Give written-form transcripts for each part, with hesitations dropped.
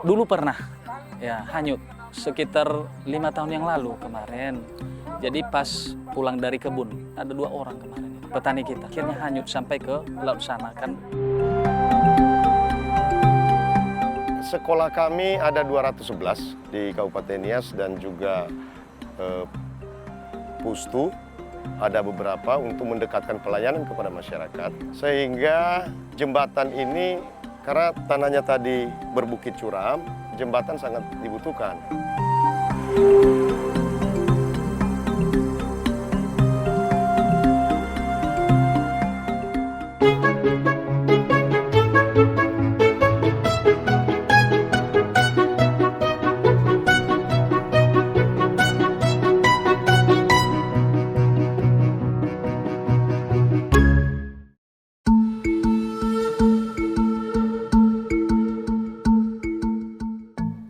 Dulu pernah ya hanyut sekitar 5 tahun yang lalu kemarin. Jadi pas pulang dari kebun ada 2 orang kemarin petani kita akhirnya hanyut sampai ke laut sana kan. Sekolah kami ada 211 di Kabupaten Nias dan juga Pustu. Ada beberapa untuk mendekatkan pelayanan kepada masyarakat. Sehingga jembatan ini karena tanahnya tadi berbukit curam, jembatan sangat dibutuhkan.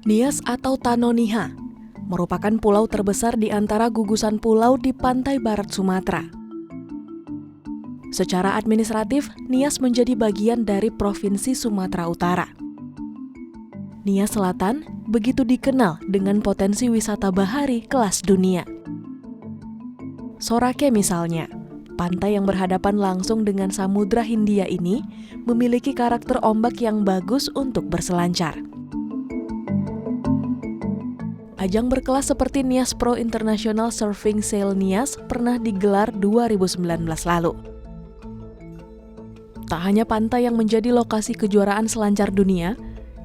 Nias atau Tanoniha merupakan pulau terbesar di antara gugusan pulau di pantai barat Sumatera. Secara administratif, Nias menjadi bagian dari Provinsi Sumatera Utara. Nias Selatan begitu dikenal dengan potensi wisata bahari kelas dunia. Sorake misalnya, pantai yang berhadapan langsung dengan Samudra Hindia ini memiliki karakter ombak yang bagus untuk berselancar. Ajang berkelas seperti Nias Pro International Surfing Sail Nias pernah digelar 2019 lalu. Tak hanya pantai yang menjadi lokasi kejuaraan selancar dunia,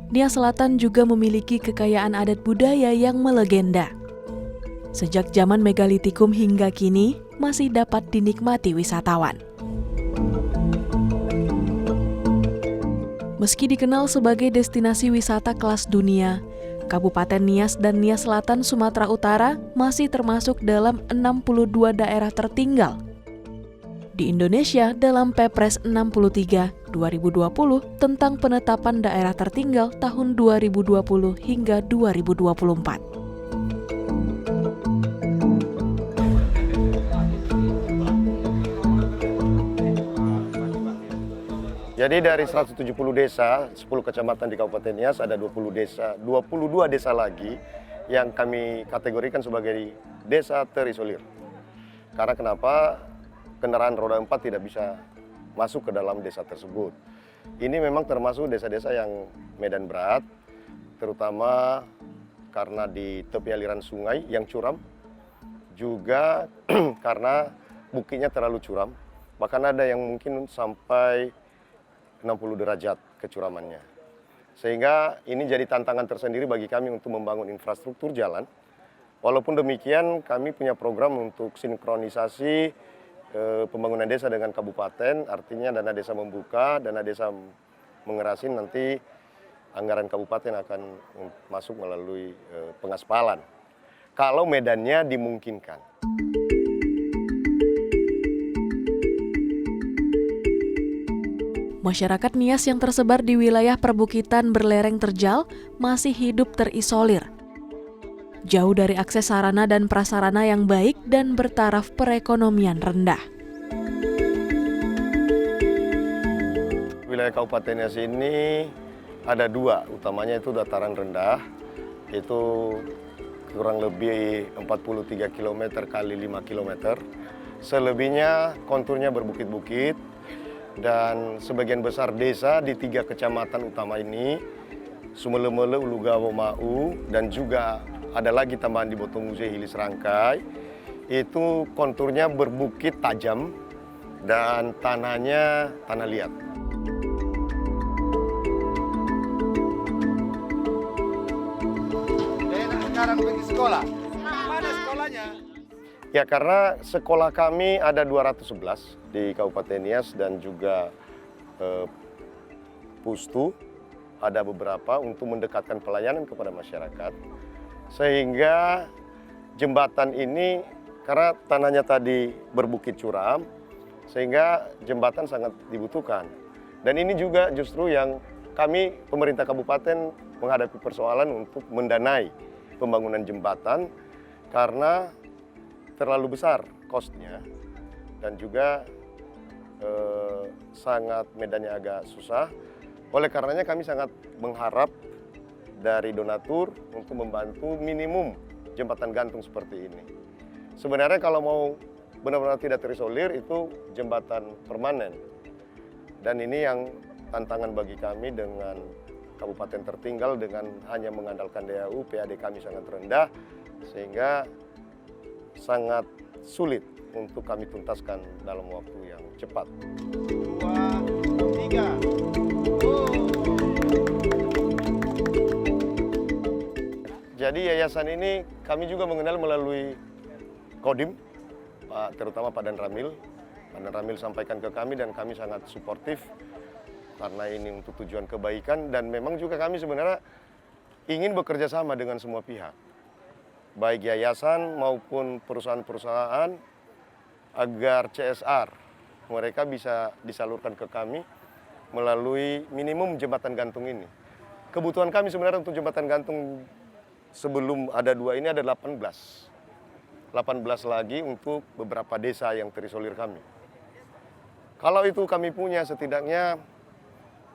Nias Selatan juga memiliki kekayaan adat budaya yang melegenda. Sejak zaman megalitikum hingga kini masih dapat dinikmati wisatawan. Meski dikenal sebagai destinasi wisata kelas dunia, Kabupaten Nias dan Nias Selatan Sumatera Utara masih termasuk dalam 62 daerah tertinggal di Indonesia dalam Pepres 63 2020 tentang penetapan daerah tertinggal tahun 2020 hingga 2024. Jadi dari 170 desa, 10 kecamatan di Kabupaten Nias ada 22 desa lagi yang kami kategorikan sebagai desa terisolir. Karena kenapa kendaraan roda 4 tidak bisa masuk ke dalam desa tersebut. Ini memang termasuk desa-desa yang medan berat, terutama karena di tepi aliran sungai yang curam, juga karena bukitnya terlalu curam, bahkan ada yang mungkin sampai 60 derajat kecuramannya. Sehingga ini jadi tantangan tersendiri bagi kami untuk membangun infrastruktur jalan. Walaupun demikian kami punya program untuk sinkronisasi pembangunan desa dengan kabupaten, artinya dana desa membuka, dana desa mengerasin, nanti anggaran kabupaten akan masuk melalui pengaspalan. Kalau medannya dimungkinkan. Masyarakat Nias yang tersebar di wilayah perbukitan berlereng terjal masih hidup terisolir. Jauh dari akses sarana dan prasarana yang baik dan bertaraf perekonomian rendah. Wilayah Kabupaten Nias ini ada 2, utamanya itu dataran rendah, itu kurang lebih 43 km kali 5 km. Selebihnya konturnya berbukit-bukit, dan sebagian besar desa di 3 kecamatan utama ini, Sumelemele, Ulugawo, Mau, dan juga ada lagi tambahan di Botomuse, Hilis Rangkai, itu konturnya berbukit tajam dan tanahnya tanah liat. Sekarang pergi sekolah. Mana sekolahnya? Ya, karena sekolah kami ada 211 di Kabupaten Nias dan juga Pustu. Ada beberapa untuk mendekatkan pelayanan kepada masyarakat. Sehingga jembatan ini, karena tanahnya tadi berbukit curam, sehingga jembatan sangat dibutuhkan. Dan ini juga justru yang kami, pemerintah kabupaten, menghadapi persoalan untuk mendanai pembangunan jembatan, karena terlalu besar cost-nya dan juga sangat medannya agak susah. Oleh karenanya kami sangat mengharap dari donatur untuk membantu minimum jembatan gantung seperti ini. Sebenarnya kalau mau benar-benar tidak terisolir itu jembatan permanen. Dan ini yang tantangan bagi kami dengan kabupaten tertinggal dengan hanya mengandalkan DAU, PAD kami sangat rendah sehingga sangat sulit untuk kami tuntaskan dalam waktu yang cepat. 2, 3. Jadi yayasan ini kami juga mengenal melalui Kodim, terutama Pak Dan Ramil. Pak Dan Ramil sampaikan ke kami dan kami sangat suportif karena ini untuk tujuan kebaikan dan memang juga kami sebenarnya ingin bekerja sama dengan semua pihak. Baik yayasan maupun perusahaan-perusahaan agar CSR mereka bisa disalurkan ke kami melalui minimum jembatan gantung ini. Kebutuhan kami sebenarnya untuk jembatan gantung sebelum ada 2 ini ada 18 lagi untuk beberapa desa yang terisolir kami. Kalau itu kami punya setidaknya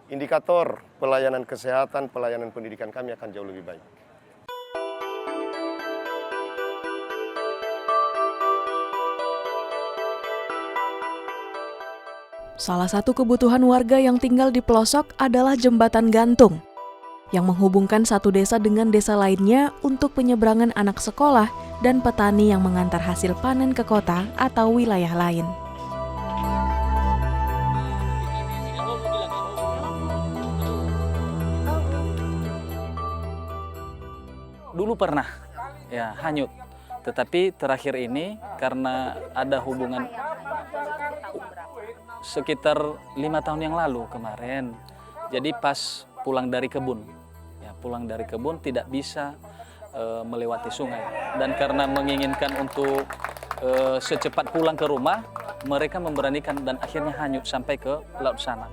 indikator pelayanan kesehatan, pelayanan pendidikan kami akan jauh lebih baik. Salah satu kebutuhan warga yang tinggal di pelosok adalah jembatan gantung yang menghubungkan satu desa dengan desa lainnya untuk penyeberangan anak sekolah dan petani yang mengantar hasil panen ke kota atau wilayah lain. Dulu pernah ya hanyut, tetapi terakhir ini karena ada hubungan sekitar 5 tahun yang lalu kemarin. Jadi pas pulang dari kebun tidak bisa melewati sungai, dan karena menginginkan untuk secepat pulang ke rumah, mereka memberanikan dan akhirnya hanyut sampai ke laut sana.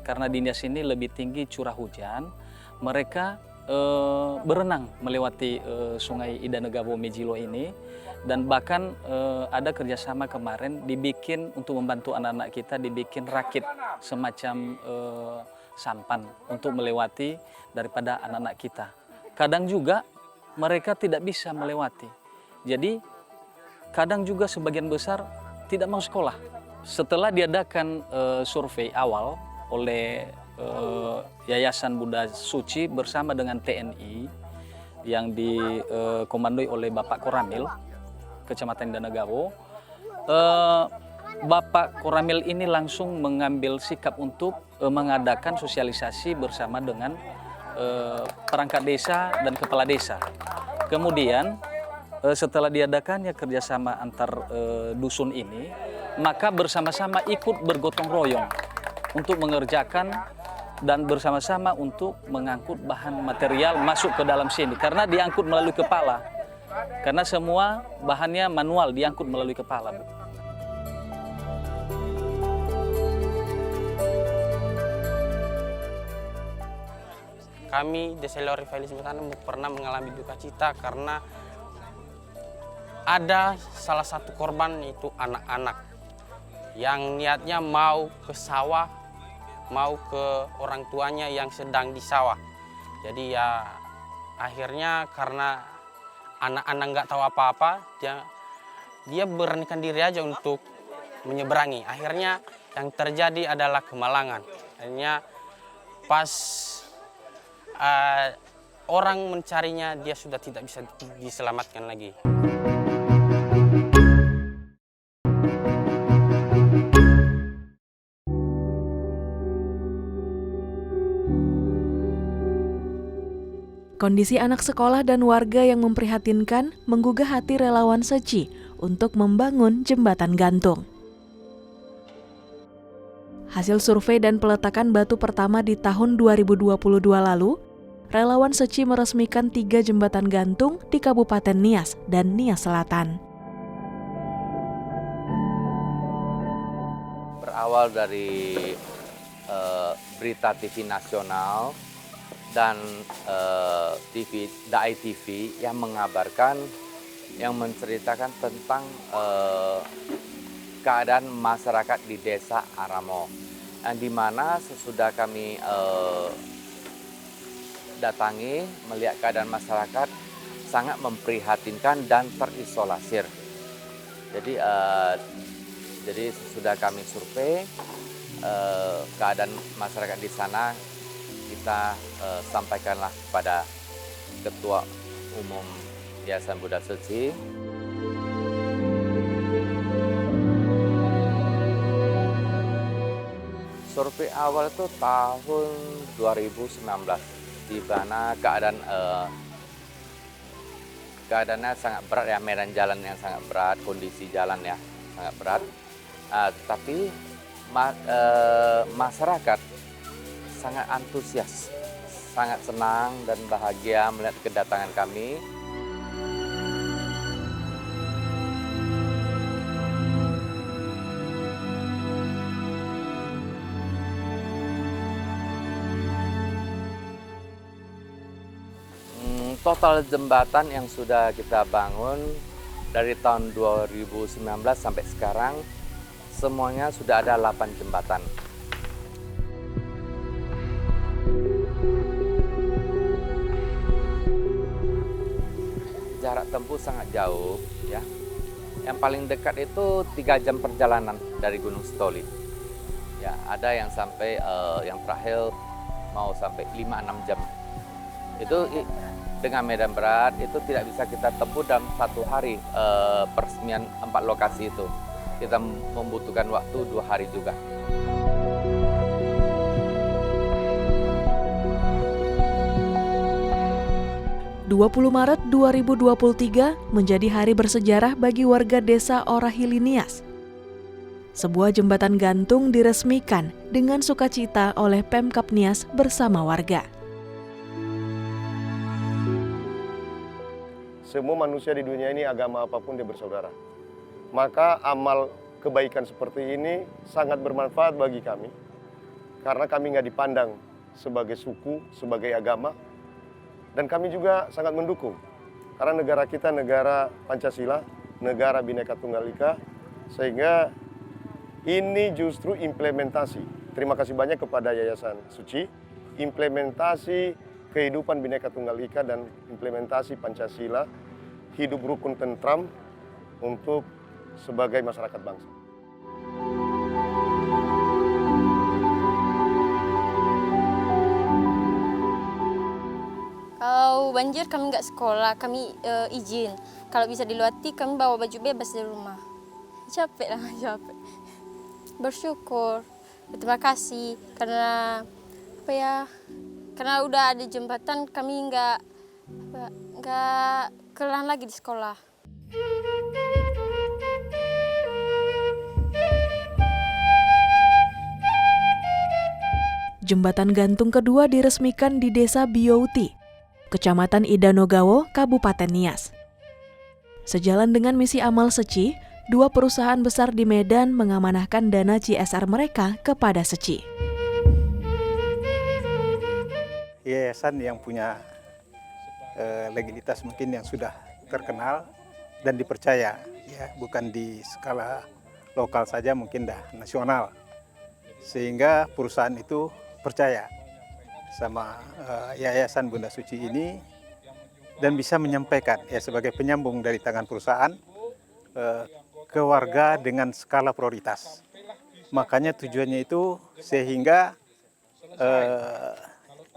Karena di Nias ini lebih tinggi curah hujan, mereka berenang melewati sungai Idanegabo Mejilo ini, dan bahkan ada kerjasama kemarin dibikin untuk membantu anak-anak kita, dibikin rakit semacam sampan untuk melewati daripada anak-anak kita. Kadang juga mereka tidak bisa melewati, jadi kadang juga sebagian besar tidak mau sekolah. Setelah diadakan survei awal oleh Yayasan Bunda Suci bersama dengan TNI yang dikomandoi oleh Bapak Koramil, Kecamatan Idanegabo, Bapak Koramil ini langsung mengambil sikap untuk mengadakan sosialisasi bersama dengan perangkat desa dan kepala desa. Kemudian setelah diadakannya kerjasama antar dusun ini, maka bersama-sama ikut bergotong royong untuk mengerjakan dan bersama-sama untuk mengangkut bahan material masuk ke dalam sini, karena diangkut melalui kepala, karena semua bahannya manual diangkut melalui kepala. Kami Desa Revitalisme Tanam pernah mengalami duka cita karena ada salah satu korban, yaitu anak-anak yang niatnya mau ke sawah, mau ke orang tuanya yang sedang di sawah. Jadi ya akhirnya karena anak-anak nggak tahu apa-apa, dia beranikan diri aja untuk menyeberangi. Akhirnya yang terjadi adalah kemalangan. Akhirnya pas orang mencarinya, dia sudah tidak bisa diselamatkan lagi. Kondisi anak sekolah dan warga yang memprihatinkan menggugah hati relawan Seci untuk membangun jembatan gantung. Hasil survei dan peletakan batu pertama di tahun 2022 lalu, relawan Seci meresmikan 3 jembatan gantung di Kabupaten Nias dan Nias Selatan. Berawal dari berita TV nasional dan Dai TV yang mengabarkan, yang menceritakan tentang keadaan masyarakat di Desa Aramo. di mana sesudah kami datangi melihat keadaan masyarakat sangat memprihatinkan dan terisolasir. Jadi sesudah kami survei keadaan masyarakat di sana, kita sampaikanlah kepada Ketua Umum Yayasan Bunda Suci. Survei awal itu tahun 2019, di mana keadaannya sangat berat ya, medan jalan yang sangat berat, kondisi jalan ya sangat berat. Tapi masyarakat sangat antusias, sangat senang dan bahagia melihat kedatangan kami. Total jembatan yang sudah kita bangun dari tahun 2019 sampai sekarang, semuanya sudah ada 8 jembatan. Jarak tempuh sangat jauh, ya. Yang paling dekat itu 3 jam perjalanan dari Gunung Sitoli. Ya, ada yang sampai yang terakhir mau sampai 5-6 jam. Itu dengan medan berat itu tidak bisa kita tempuh dalam 1 hari peresmian 4 lokasi itu. Kita membutuhkan waktu 2 hari juga. Maret 2023 menjadi hari bersejarah bagi warga desa Orahili Nias. Sebuah jembatan gantung diresmikan dengan sukacita oleh Pemkab Nias bersama warga. Semua manusia di dunia ini agama apapun dia bersaudara. Maka amal kebaikan seperti ini sangat bermanfaat bagi kami. Karena kami nggak dipandang sebagai suku, sebagai agama. Dan kami juga sangat mendukung. Karena negara kita negara Pancasila, negara Bhinneka Tunggal Ika. Sehingga ini justru implementasi. Terima kasih banyak kepada Yayasan Suci. Implementasi kehidupan Bhinneka Tunggal Ika dan implementasi Pancasila, hidup rukun tentram untuk sebagai masyarakat bangsa. Kalau banjir kami nggak sekolah, kami izin. Kalau bisa dilewati kami bawa baju bebas dari rumah. Capek lah, capek. Bersyukur, berterima kasih karena apa ya? Karena udah ada jembatan, kami nggak kelelahan lagi di sekolah. Jembatan gantung kedua diresmikan di Desa Biouti, Kecamatan Idanogawo, Kabupaten Nias. Sejalan dengan misi amal Seci, 2 perusahaan besar di Medan mengamanahkan dana CSR mereka kepada Seci. Yayasan yang punya legalitas mungkin yang sudah terkenal dan dipercaya, ya, bukan di skala lokal saja, mungkin dah nasional, sehingga perusahaan itu percaya sama Yayasan Bunda Suci ini dan bisa menyampaikan ya sebagai penyambung dari tangan perusahaan ke warga dengan skala prioritas. Makanya tujuannya itu sehingga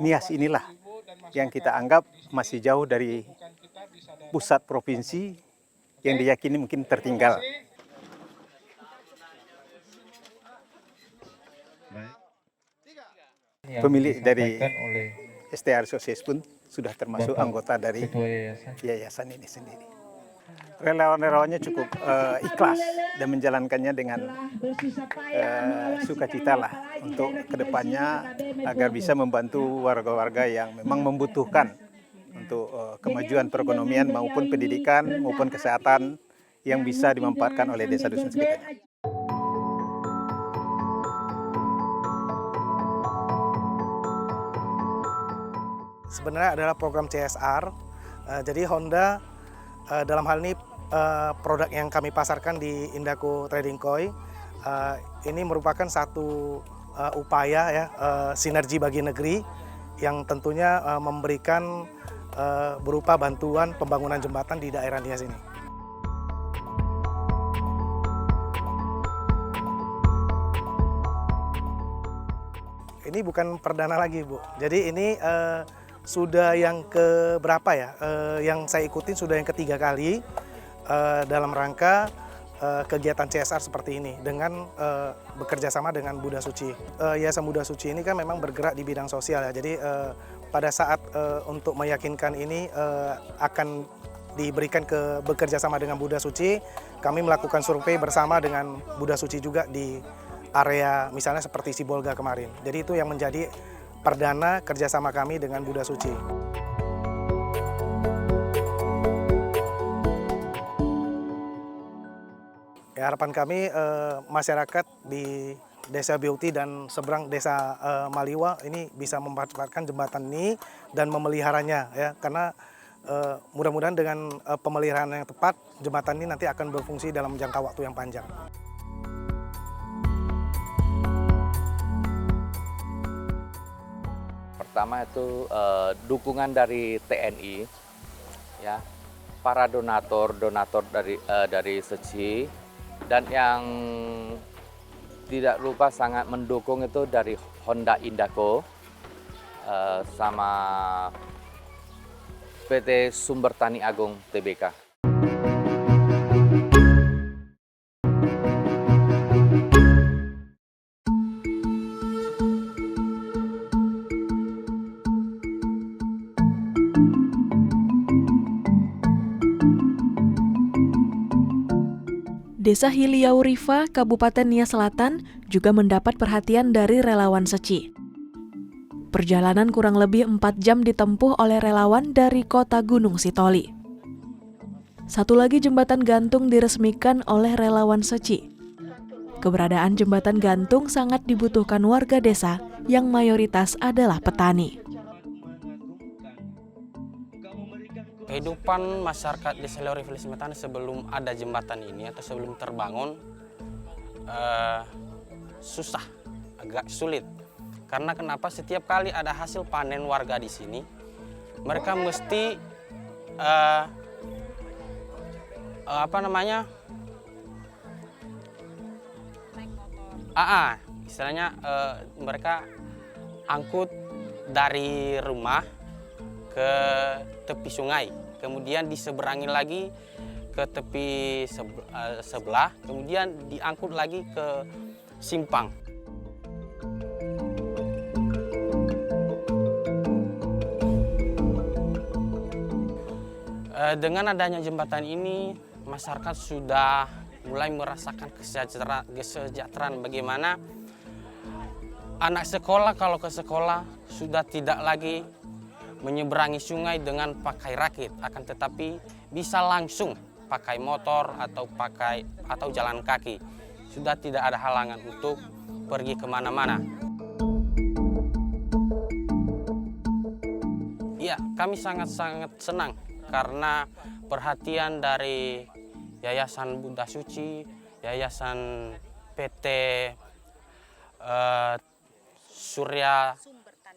Nias inilah yang kita anggap masih jauh dari pusat provinsi yang diyakini mungkin tertinggal. Pemilik dari STR Sosies pun sudah termasuk anggota dari yayasan ini sendiri. Relawan-relawannya cukup ikhlas dan menjalankannya dengan sukacita lah untuk kedepannya agar bisa membantu warga-warga yang memang membutuhkan untuk kemajuan perekonomian maupun pendidikan maupun kesehatan yang bisa dimanfaatkan oleh desa dusun sekitarnya. Sebenarnya adalah program CSR, jadi Honda dalam hal ini produk yang kami pasarkan di Indaco Trading Koi ini merupakan satu upaya ya sinergi bagi negeri yang tentunya memberikan berupa bantuan pembangunan jembatan di daerah Nias ini. Ini bukan perdana lagi, Bu. Jadi ini sudah yang keberapa ya? Yang saya ikutin sudah yang ketiga kali dalam rangka kegiatan CSR seperti ini dengan bekerja sama dengan Buddha Suci. Yayasan Buddha Suci ini kan memang bergerak di bidang sosial ya. Jadi pada saat untuk meyakinkan ini akan diberikan bekerja sama dengan Buddha Suci, kami melakukan survei bersama dengan Buddha Suci juga di area misalnya seperti Sibolga kemarin. Jadi itu yang menjadi perdana kerjasama kami dengan Buddha Suci. Ya, harapan kami masyarakat di Desa Beauty dan seberang Desa Maliwa ini bisa memanfaatkan jembatan ini dan memeliharanya ya, karena mudah-mudahan dengan pemeliharaan yang tepat jembatan ini nanti akan berfungsi dalam jangka waktu yang panjang. Pertama itu dukungan dari TNI, ya, para donatur dari Seci, dan yang tidak lupa sangat mendukung itu dari Honda Indaco sama PT Sumber Tani Agung Tbk. Desa Hiliau Rifa, Kabupaten Nias Selatan juga mendapat perhatian dari relawan Seci. Perjalanan kurang lebih 4 jam ditempuh oleh relawan dari kota Gunung Sitoli. Satu lagi jembatan gantung diresmikan oleh relawan Seci. Keberadaan jembatan gantung sangat dibutuhkan warga desa yang mayoritas adalah petani. Kehidupan masyarakat Desa Hiliau Rifa Selatan sebelum ada jembatan ini atau sebelum terbangun susah, agak sulit. Karena kenapa? Setiap kali ada hasil panen warga di sini, mereka mesti istilahnya mereka angkut dari rumah ke tepi sungai, kemudian diseberangi lagi ke tepi sebelah, kemudian diangkut lagi ke simpang. Dengan adanya jembatan ini, masyarakat sudah mulai merasakan kesejahteraan bagaimana anak sekolah kalau ke sekolah sudah tidak lagi menyeberangi sungai dengan pakai rakit, akan tetapi bisa langsung pakai motor atau jalan kaki. Sudah tidak ada halangan untuk pergi kemana-mana. Ya, kami sangat-sangat senang karena perhatian dari Yayasan Buddha Suci, Yayasan PT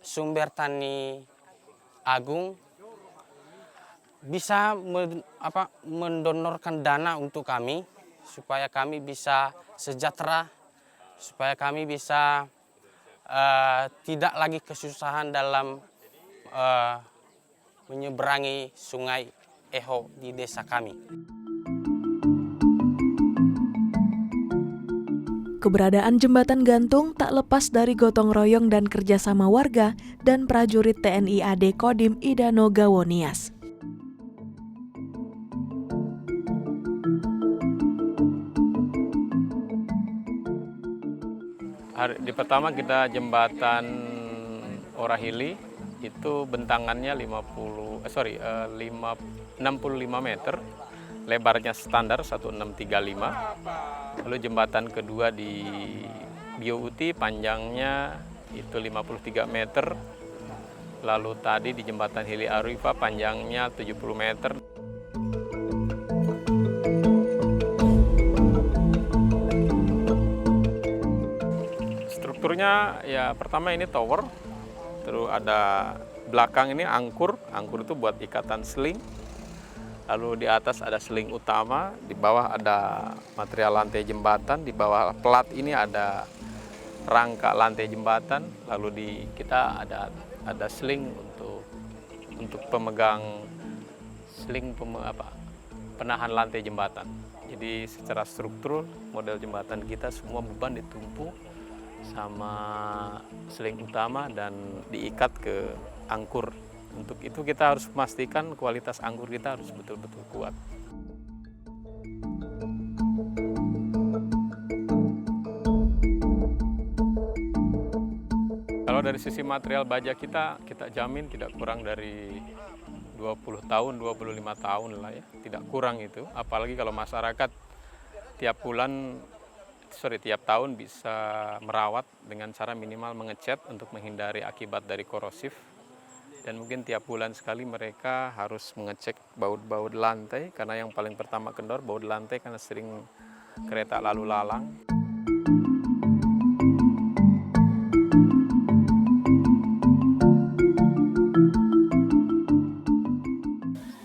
Sumber Tani Agung bisa mendonorkan dana untuk kami supaya kami bisa sejahtera, supaya kami bisa tidak lagi kesusahan dalam menyeberangi sungai Eho di desa kami. Keberadaan jembatan gantung tak lepas dari gotong royong dan kerjasama warga dan prajurit TNI AD Kodim Idano Gawo Nias. Di pertama kita jembatan Orahili itu bentangannya 65 meter. Lebarnya standar 1635. Lalu jembatan kedua di Biouti panjangnya itu 53 meter. Lalu tadi di jembatan Hiliau Rifa panjangnya 70 meter. strukturnya ya pertama ini tower, terus ada belakang ini angkur itu buat ikatan seling. Lalu di atas ada seling utama, di bawah ada material lantai jembatan, di bawah plat ini ada rangka lantai jembatan, lalu kita ada seling untuk pemegang seling penahan lantai jembatan. Jadi secara struktur model jembatan kita semua beban ditumpu sama seling utama dan diikat ke angkur. Untuk itu kita harus memastikan kualitas angkur kita harus betul-betul kuat. Kalau dari sisi material baja kita jamin tidak kurang dari 20 tahun, 25 tahun lah ya, tidak kurang itu. Apalagi kalau masyarakat tiap tahun bisa merawat dengan cara minimal mengecat untuk menghindari akibat dari korosif. Dan mungkin tiap bulan sekali mereka harus mengecek baut-baut lantai, karena yang paling pertama kendor baut lantai karena sering kereta lalu lalang.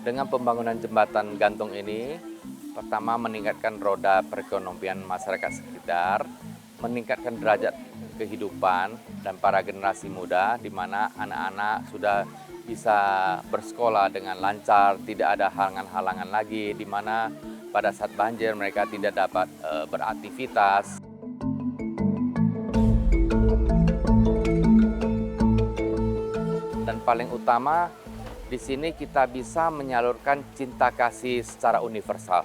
Dengan pembangunan jembatan gantung ini, pertama meningkatkan roda perekonomian masyarakat sekitar, meningkatkan derajat kehidupan dan para generasi muda, di mana anak-anak sudah bisa bersekolah dengan lancar, tidak ada halangan-halangan lagi, di mana pada saat banjir mereka tidak dapat beraktivitas. Dan paling utama, di sini kita bisa menyalurkan cinta kasih secara universal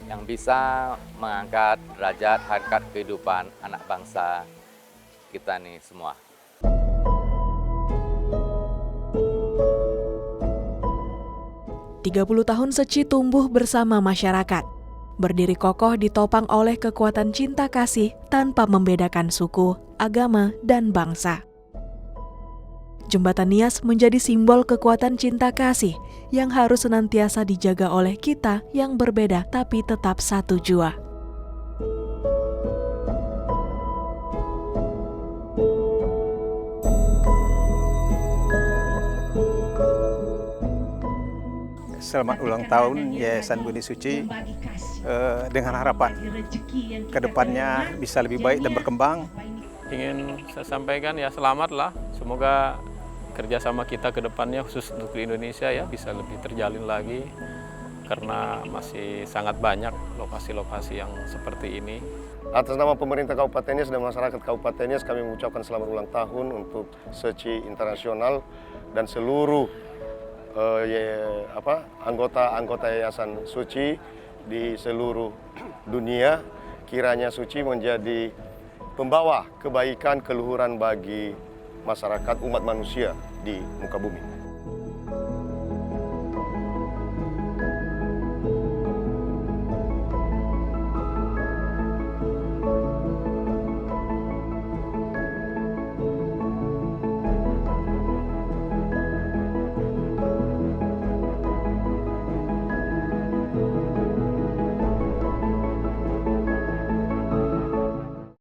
yang bisa mengangkat derajat harkat kehidupan anak bangsa kita nih semua. "30 tahun Seci tumbuh bersama masyarakat, berdiri kokoh ditopang oleh kekuatan cinta kasih tanpa membedakan suku, agama, dan bangsa. Jembatan Nias menjadi simbol kekuatan cinta kasih yang harus senantiasa dijaga oleh kita yang berbeda tapi tetap satu jua. Selamat ulang tahun Yayasan Bumi Suci, dengan harapan kedepannya bisa lebih baik dan berkembang. Ingin saya sampaikan ya selamatlah, semoga kerjasama kita ke depannya khusus untuk di Indonesia ya bisa lebih terjalin lagi, karena masih sangat banyak lokasi-lokasi yang seperti ini. Atas nama pemerintah Kabupaten Nias dan masyarakat Kabupaten Nias, kami mengucapkan selamat ulang tahun untuk Seci Internasional dan seluruh anggota Yayasan Suci di seluruh dunia. Kiranya Suci menjadi pembawa kebaikan keluhuran bagi masyarakat umat manusia di muka bumi.